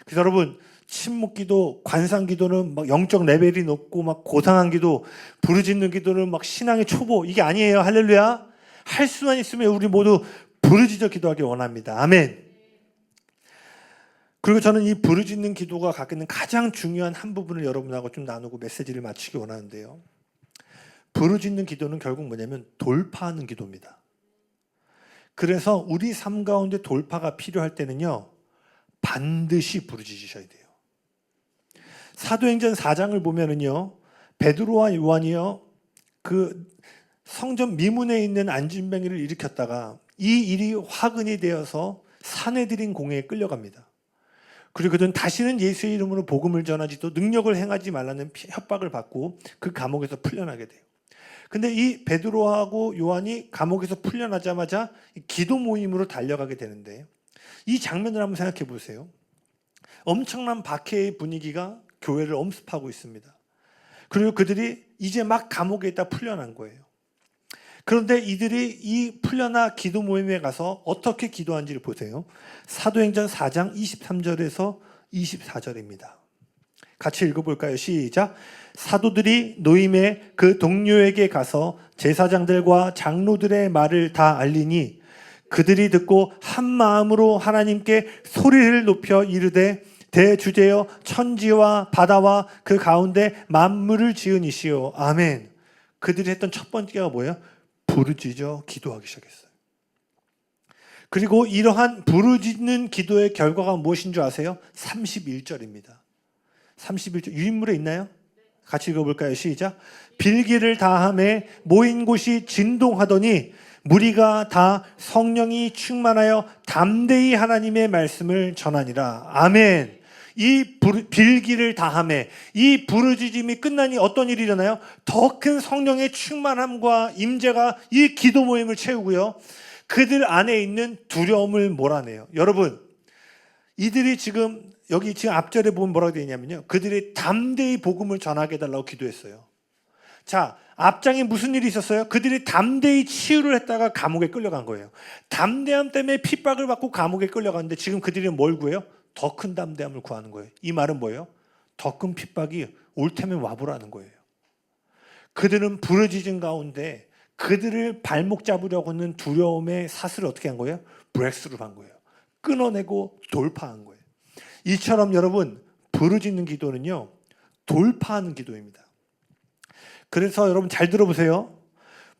그래서 여러분, 침묵기도, 관상기도는 막 영적 레벨이 높고 막 고상한 기도, 부르짖는 기도는 막 신앙의 초보, 이게 아니에요. 할렐루야. 할 수만 있으면 우리 모두 부르짖어 기도하기 원합니다. 아멘. 그리고 저는 이 부르짖는 기도가 갖고 있는 가장 중요한 한 부분을 여러분하고 좀 나누고 메시지를 마치기 원하는데요. 부르짖는 기도는 결국 뭐냐면 돌파하는 기도입니다. 그래서 우리 삶 가운데 돌파가 필요할 때는요, 반드시 부르짖으셔야 돼요. 사도행전 4장을 보면은요, 베드로와 요한이요, 그 성전 미문에 있는 안진뱅이를 일으켰다가 이 일이 화근이 되어서 사내들인 공회에 끌려갑니다. 그리고 그들은 다시는 예수의 이름으로 복음을 전하지도 능력을 행하지 말라는 협박을 받고 그 감옥에서 풀려나게 돼요. 근데 이 베드로하고 요한이 감옥에서 풀려나자마자 기도 모임으로 달려가게 되는데, 이 장면을 한번 생각해 보세요. 엄청난 박해의 분위기가 교회를 엄습하고 있습니다. 그리고 그들이 이제 막 감옥에 있다 풀려난 거예요. 그런데 이들이 이 풀려나 기도 모임에 가서 어떻게 기도한지를 보세요. 사도행전 4장 23절에서 24절입니다. 같이 읽어볼까요? 시작. 사도들이 노임의 그 동료에게 가서 제사장들과 장로들의 말을 다 알리니 그들이 듣고 한 마음으로 하나님께 소리를 높여 이르되 대주제여 천지와 바다와 그 가운데 만물을 지은 이시오. 아멘. 그들이 했던 첫 번째가 뭐예요? 부르짖어 기도하기 시작했어요. 그리고 이러한 부르짖는 기도의 결과가 무엇인 줄 아세요? 31절입니다. 31절 유인물에 있나요? 같이 읽어볼까요? 시작. 빌기를 다함에 모인 곳이 진동하더니 무리가 다 성령이 충만하여 담대히 하나님의 말씀을 전하니라. 아멘. 이 빌기를 다함에, 이 부르짖음이 끝나니 어떤 일이 일어나요? 더 큰 성령의 충만함과 임재가 이 기도 모임을 채우고요, 그들 안에 있는 두려움을 몰아내요. 여러분, 이들이 지금 여기 지금 앞절에 보면 뭐라고 되어 있냐면요, 그들이 담대히 복음을 전하게 해달라고 기도했어요. 자, 앞장에 무슨 일이 있었어요? 그들이 담대히 치유를 했다가 감옥에 끌려간 거예요. 담대함 때문에 핍박을 받고 감옥에 끌려갔는데 지금 그들이 뭘 구해요? 더 큰 담대함을 구하는 거예요. 이 말은 뭐예요? 더 큰 핍박이 올 테면 와보라는 거예요. 그들은 부르짖은 가운데 그들을 발목 잡으려고 하는 두려움의 사슬을 어떻게 한 거예요? 브렉스루를 한 거예요. 끊어내고 돌파한 거예요. 이처럼 여러분, 부르짖는 기도는요, 돌파하는 기도입니다. 그래서 여러분 잘 들어보세요.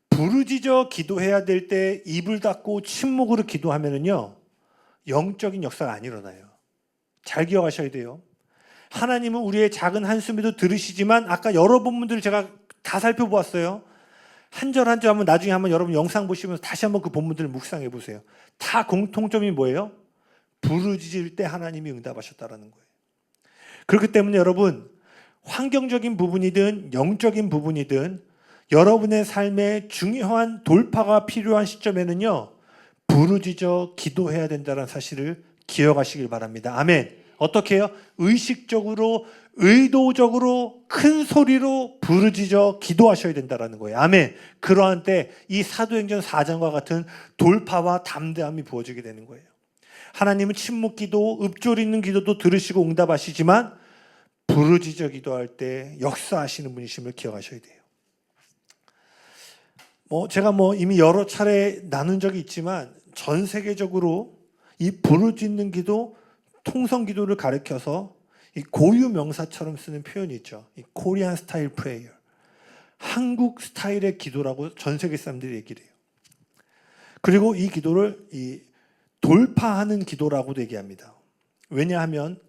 부르짖어 기도해야 될 때 입을 닫고 침묵으로 기도하면은요, 영적인 역사가 안 일어나요. 잘 기억하셔야 돼요. 하나님은 우리의 작은 한숨에도 들으시지만 아까 여러 본문들을 제가 다 살펴보았어요. 한 절 한 절 한번 나중에 한번 여러분 영상 보시면서 다시 한번 그 본문들을 묵상해 보세요. 다 공통점이 뭐예요? 부르짖을 때 하나님이 응답하셨다라는 거예요. 그렇기 때문에 여러분, 환경적인 부분이든 영적인 부분이든 여러분의 삶에 중요한 돌파가 필요한 시점에는요, 부르짖어 기도해야 된다는 사실을 기억하시길 바랍니다. 아멘. 어떻게 해요? 의식적으로, 의도적으로 큰 소리로 부르짖어 기도하셔야 된다는 거예요. 아멘. 그러한 때 이 사도행전 4장과 같은 돌파와 담대함이 부어지게 되는 거예요. 하나님은 침묵 기도, 읊조리는 기도도 들으시고 응답하시지만 부르짖어 기도할 때 역사하시는 분이심을 기억하셔야 돼요. 제가 이미 여러 차례 나눈 적이 있지만 전 세계적으로 이 부르짖는 기도, 통성 기도를 가리켜서 이 고유 명사처럼 쓰는 표현이 있죠. 이 코리안 스타일 프레이어, 한국 스타일의 기도라고 전 세계 사람들이 얘기를 해요. 그리고 이 기도를 이 돌파하는 기도라고도 얘기합니다. 왜냐하면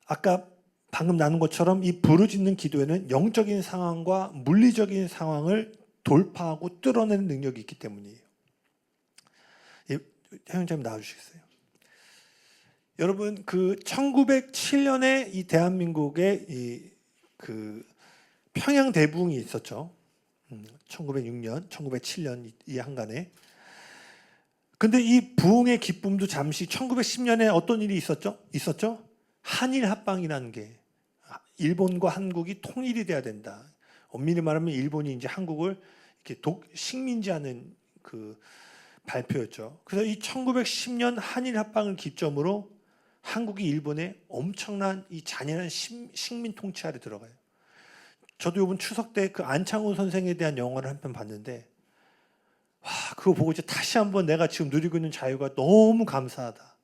아까 방금 나눈 것처럼 이 부르짖는 기도에는 영적인 상황과 물리적인 상황을 돌파하고 뚫어내는 능력이 있기 때문이에요. 회원님 나와주시겠어요? 여러분, 그 1907년에 이 대한민국에 그 평양 대붕이 있었죠. 1906년, 1907년 이 한간에. 근데 이 부흥의 기쁨도 잠시 1910년에 어떤 일이 있었죠? 한일 합방이라는 게, 일본과 한국이 통일이 돼야 된다. 엄밀히 말하면 일본이 이제 한국을 이렇게 식민지하는 그 발표였죠. 그래서 이 1910년 한일 합방을 기점으로 한국이 일본의 엄청난 이 잔인한 식민 통치 아래 들어가요. 저도 이번 추석 때 그 안창호 선생에 대한 영화를 한 편 봤는데, 와, 그거 보고 이제 다시 한번 내가 지금 누리고 있는 자유가 너무 감사하다.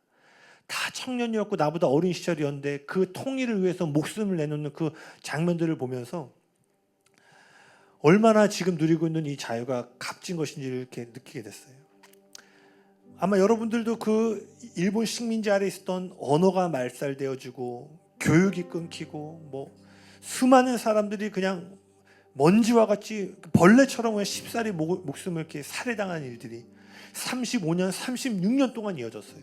다 청년이었고 나보다 어린 시절이었는데 그 통일을 위해서 목숨을 내놓는 그 장면들을 보면서 얼마나 지금 누리고 있는 이 자유가 값진 것인지를 이렇게 느끼게 됐어요. 아마 여러분들도 그 일본 식민지 아래 있었던 언어가 말살되어지고 교육이 끊기고 수많은 사람들이 그냥 먼지와 같이 벌레처럼 그냥 쉽사리 목숨을 이렇게 살해당한 일들이 35년, 36년 동안 이어졌어요.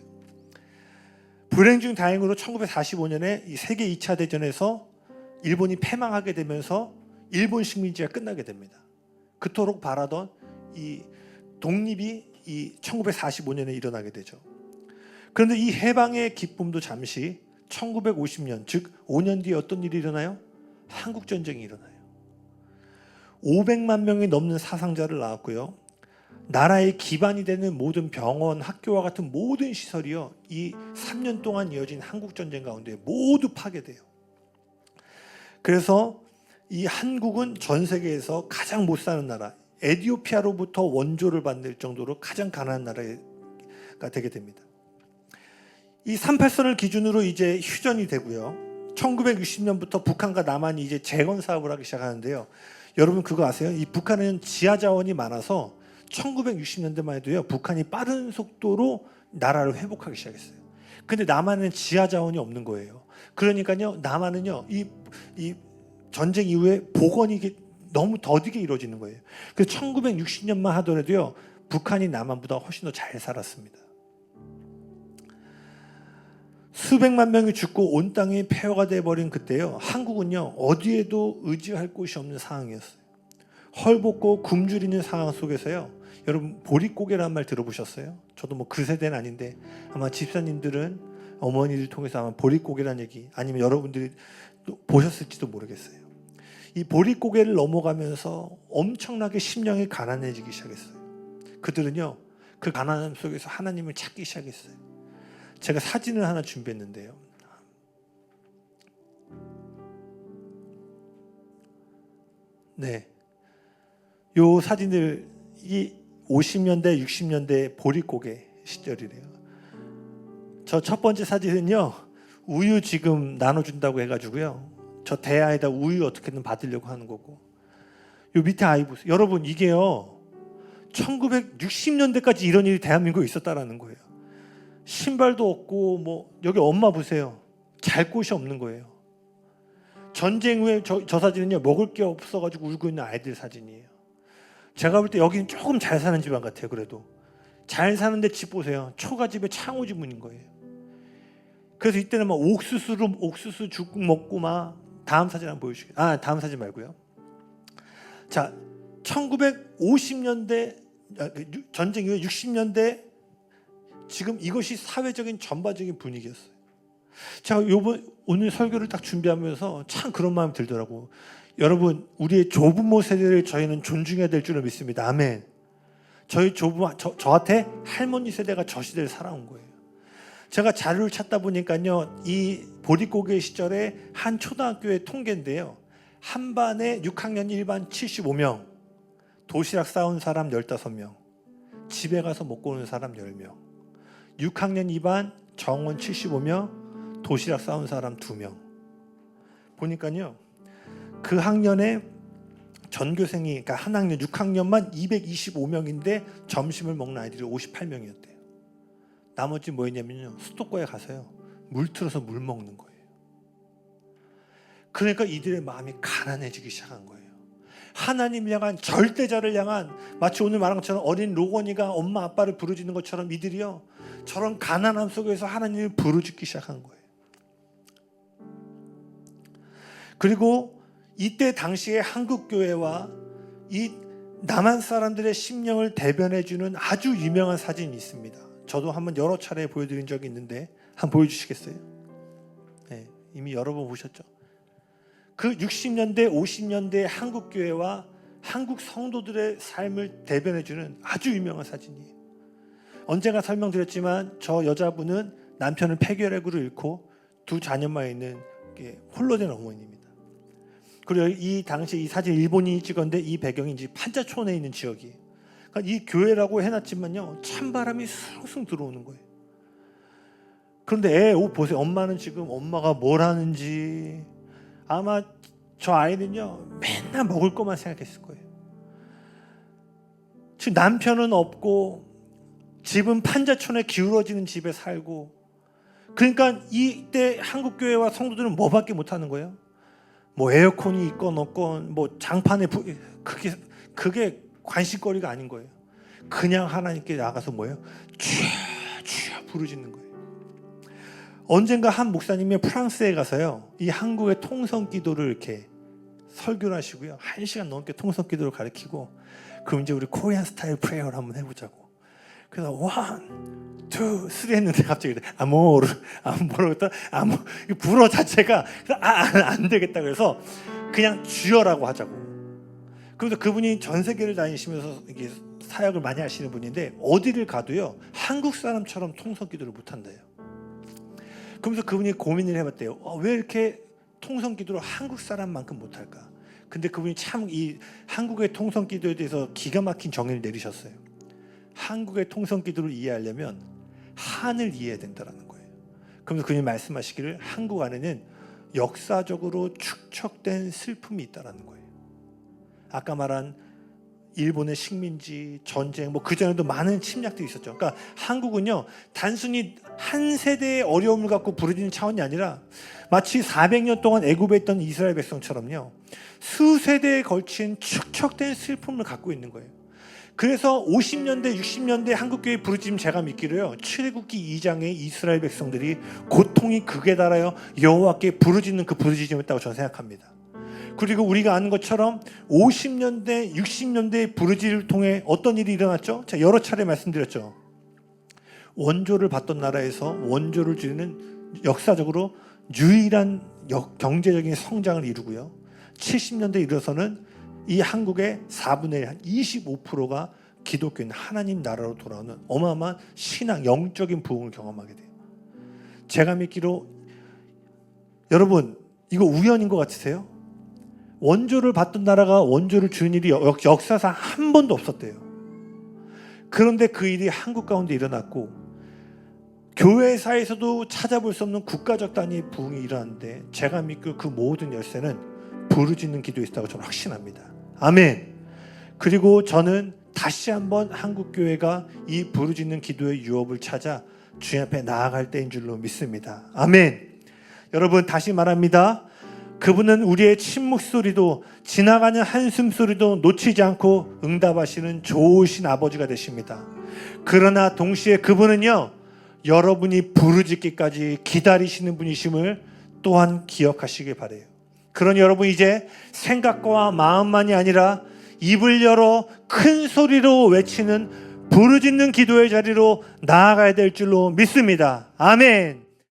불행 중 다행으로 1945년에 이 세계 2차 대전에서 일본이 패망하게 되면서 일본 식민지가 끝나게 됩니다. 그토록 바라던 이 독립이 이 1945년에 일어나게 되죠. 그런데 이 해방의 기쁨도 잠시 1950년, 즉 5년 뒤에 어떤 일이 일어나요? 한국전쟁이 일어나요. 500만 명이 넘는 사상자를 낳았고요. 나라의 기반이 되는 모든 병원, 학교와 같은 모든 시설이요, 이 3년 동안 이어진 한국전쟁 가운데 모두 파괴돼요. 그래서 이 한국은 전 세계에서 가장 못 사는 나라, 에티오피아로부터 원조를 받을 정도로 가장 가난한 나라가 되게 됩니다. 이 38선을 기준으로 이제 휴전이 되고요. 1960년부터 북한과 남한이 이제 재건 사업을 하기 시작하는데요. 여러분 그거 아세요? 이 북한은 지하 자원이 많아서 1960년대만 해도요, 북한이 빠른 속도로 나라를 회복하기 시작했어요. 근데 남한은 지하 자원이 없는 거예요. 그러니까요, 남한은요, 이 전쟁 이후에 복원이 너무 더디게 이루어지는 거예요. 그래서 1960년만 하더라도요, 북한이 남한보다 훨씬 더 잘 살았습니다. 수백만 명이 죽고 온 땅이 폐허가 돼버린 그때요, 한국은요 어디에도 의지할 곳이 없는 상황이었어요. 헐벗고 굶주리는 상황 속에서요, 여러분 보릿고개라는 말 들어보셨어요? 저도 그 세대는 아닌데 아마 집사님들은 어머니들 통해서 아마 보릿고개라는 얘기, 아니면 여러분들이 또 보셨을지도 모르겠어요. 이 보릿고개를 넘어가면서 엄청나게 심령이 가난해지기 시작했어요. 그들은요 그 가난함 속에서 하나님을 찾기 시작했어요. 제가 사진을 하나 준비했는데요. 네, 요 사진들 이 50년대, 60년대 보릿고개 시절이래요. 저 첫 번째 사진은요, 우유 지금 나눠준다고 해가지고요, 저 대야에다 우유 어떻게든 받으려고 하는 거고, 요 밑에 아이 보세요. 여러분 이게요 1960년대까지 이런 일이 대한민국에 있었다라는 거예요. 신발도 없고 여기 엄마 보세요. 잘 곳이 없는 거예요. 전쟁 후에 저 사진은요, 먹을 게 없어가지고 울고 있는 아이들 사진이에요. 제가 볼 때 여기는 조금 잘 사는 집안 같아요. 그래도 잘 사는데 집 보세요. 초가집에 창호지문인 거예요. 그래서 이때는 옥수수 죽 먹고 다음 사진 한번 보여주시겠어요? 다음 사진 말고요. 자, 1950년대 전쟁 이후에 60년대 지금 이것이 사회적인 전반적인 분위기였어요. 제가 오늘 설교를 딱 준비하면서 참 그런 마음이 들더라고. 여러분, 우리의 조부모 세대를 저희는 존중해야 될 줄을 믿습니다. 아멘. 저한테 할머니 세대가 저 시대를 살아온 거예요. 제가 자료를 찾다 보니까요, 이 보릿고개 시절에 한 초등학교의 통계인데요, 한 반에 6학년 1반 75명, 도시락 싸온 사람 15명, 집에 가서 먹고 오는 사람 10명, 6학년 2반 정원 75명, 도시락 싸온 사람 2명. 보니까요, 그 학년에 전교생이, 그러니까 한 학년 6학년만 225명인데 점심을 먹는 아이들이 58명이었대요. 나머지 뭐였냐면요, 수도가에 가서요, 물 틀어서 물 먹는 거예요. 그러니까 이들의 마음이 가난해지기 시작한 거예요. 하나님을 향한, 절대자를 향한, 마치 오늘 말한 것처럼 어린 로건이가 엄마 아빠를 부르짖는 것처럼 이들이요, 저런 가난함 속에서 하나님을 부르짖기 시작한 거예요. 그리고 이때 당시에 한국교회와 이 남한 사람들의 심령을 대변해주는 아주 유명한 사진이 있습니다. 저도 한번 여러 차례 보여드린 적이 있는데 한번 보여주시겠어요? 네, 이미 여러 번 보셨죠? 그 60년대, 50년대 한국교회와 한국 성도들의 삶을 대변해주는 아주 유명한 사진이에요. 언젠가 설명드렸지만 저 여자분은 남편을 폐결핵으로 잃고 두 자녀만 있는 홀로 된 어머니입니다. 그리고 이 당시 이 사진 일본인이 찍었는데 이 배경이 이제 판자촌에 있는 지역이에요. 그러니까 이 교회라고 해놨지만요, 찬바람이 숭숭 들어오는 거예요. 그런데 옷 보세요. 엄마는 지금 엄마가 뭘 하는지, 아마 저 아이는요 맨날 먹을 것만 생각했을 거예요. 지금 남편은 없고 집은 판자촌에 기울어지는 집에 살고, 그러니까 이때 한국교회와 성도들은 뭐밖에 못하는 거예요? 뭐 에어컨이 있건 없건 뭐 장판에 그게 관심거리가 아닌 거예요. 그냥 하나님께 나가서 뭐예요? 주여 주여 부르짖는 거예요. 언젠가 한 목사님이 프랑스에 가서요, 이 한국의 통성기도를 이렇게 설교를 하시고요, 1시간 넘게 통성기도를 가르치고, 그럼 이제 우리 코리안 스타일 프레이어를 한번 해보자고. 그래서 1, 2, 3 했는데 갑자기 아모르 불어 자체가 안 되겠다. 그래서 그냥 주여라고 하자고. 그래서 그분이 전 세계를 다니시면서 이게 사역을 많이 하시는 분인데 어디를 가도요 한국 사람처럼 통성기도를 못한대요. 그러면서 그분이 고민을 해봤대요. 왜 이렇게 통성기도를 한국 사람만큼 못할까? 근데 그분이 참 이 한국의 통성기도에 대해서 기가 막힌 정의를 내리셨어요. 한국의 통성기도를 이해하려면 한을 이해해야 된다는 거예요. 그러면서 그분이 말씀하시기를 한국 안에는 역사적으로 축적된 슬픔이 있다는 거예요. 아까 말한 일본의 식민지, 전쟁, 뭐 그전에도 많은 침략들이 있었죠. 그러니까 한국은요 단순히 한 세대의 어려움을 갖고 부르짖는 차원이 아니라 마치 400년 동안 애굽에 있던 이스라엘 백성처럼요 수세대에 걸친 축적된 슬픔을 갖고 있는 거예요. 그래서 50년대, 60년대 한국교회 부르짖음 제가 믿기로요 출애굽기 2장의 이스라엘 백성들이 고통이 극에 달하여 여호와께 부르짖는 그 부르짖음이었다고 저는 생각합니다. 그리고 우리가 아는 것처럼 50년대, 60년대의 부르짖음을 통해 어떤 일이 일어났죠? 제가 여러 차례 말씀드렸죠. 원조를 받던 나라에서 원조를 줄이는 역사적으로 유일한 경제적인 성장을 이루고요. 70년대에 이르러서는 이 한국의 4분의 1, 한 25%가 기독교인 하나님 나라로 돌아오는 어마어마한 신앙, 영적인 부흥을 경험하게 돼요. 제가 믿기로 여러분 이거 우연인 것 같으세요? 원조를 받던 나라가 원조를 주는 일이 역사상 한 번도 없었대요. 그런데 그 일이 한국 가운데 일어났고 교회사에서도 찾아볼 수 없는 국가적 단위의 부흥이 일어났는데 제가 믿고 그 모든 열쇠는 부르짖는 기도에 있다고 저는 확신합니다. 아멘. 그리고 저는 다시 한번 한국교회가 이 부르짖는 기도의 유업을 찾아 주님 앞에 나아갈 때인 줄로 믿습니다. 아멘. 여러분 다시 말합니다. 그분은 우리의 침묵 소리도 지나가는 한숨 소리도 놓치지 않고 응답하시는 좋으신 아버지가 되십니다. 그러나 동시에 그분은요 여러분이 부르짖기까지 기다리시는 분이심을 또한 기억하시길 바라요. 그러니 여러분 이제 생각과 마음만이 아니라 입을 열어 큰 소리로 외치는 부르짖는 기도의 자리로 나아가야 될 줄로 믿습니다. 아멘.